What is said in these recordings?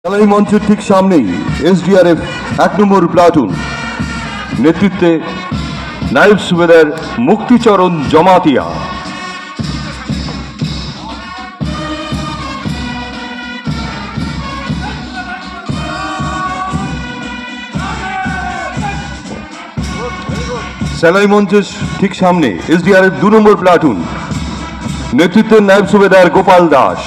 খেলাই মঞ্চের ঠিক সামনেই এসডিআরএফ 1 নম্বর প্লাটুন নেতৃত্বে নায়েব সুবেদার মুক্তিচরণ জমাতিয়া। সেলাই মঞ্চের ঠিক সামনে এসডিআরএফ 2 নম্বর প্লাটুন নেতৃত্বে নায়েব সুবেদার গোপাল দাস।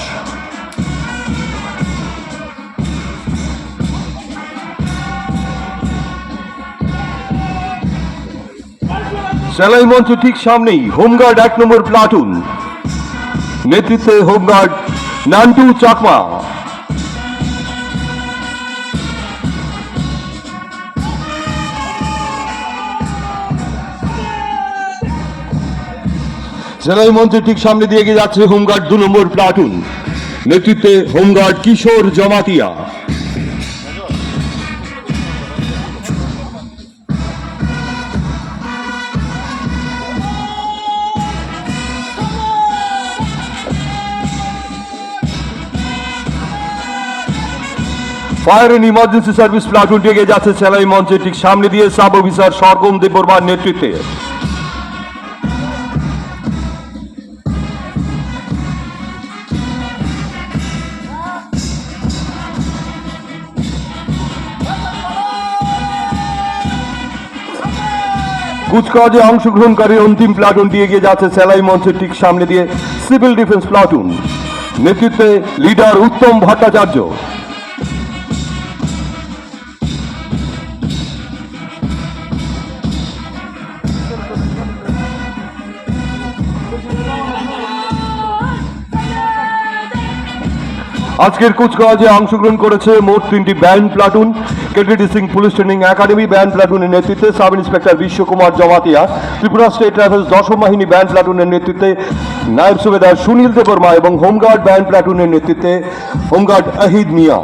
সেলাই মঞ্চের ঠিক সামনেই হোমগার্ড 1 নম্বর প্লাটুন নেতৃত্বে হোমগার্ড নান্টু চাকমা। সেলাই মঞ্চের ঠিক সামনে দিয়ে এগিয়ে যাচ্ছে হোমগার্ড 2 নম্বর প্লাটুন নেতৃত্বে home guard Kishore Jamatia. Fire and emergency service প্লাটুনটি এগিয়ে যাচ্ছে সেলাই মঞ্চের ঠিক সামনে দিয়ে সাব অফিসার সরগম দেববর্মার নেতৃত্বে। কুচকাওয়াজে অংশগ্রহণকারী অন্তিম প্লাটুনটি এগিয়ে যাচ্ছে সেলাই মঞ্চের ঠিক সামনে দিয়ে সিভিল ডিফেন্স প্লাটুন নেতৃত্বে লিডার উত্তম ভট্টাচার্য। আজকের কুচকাওয়াজে অংশগ্রহণ করেছে মোট 3টি band platoon. KTD Singh police training academy band প্লাটুনের নেতৃত্বে sub inspector Biswakumar Jamatia, Tripura state rifles 10ম বাহিনী ব্যান্ড প্লাটুনের নেতৃত্বে নায়েব সুবেদার সুনীল দেববর্মা এবং হোমগার্ড ব্যান্ড প্লাটুনের নেতৃত্বে হোমগার্ড আহিদ মিয়া।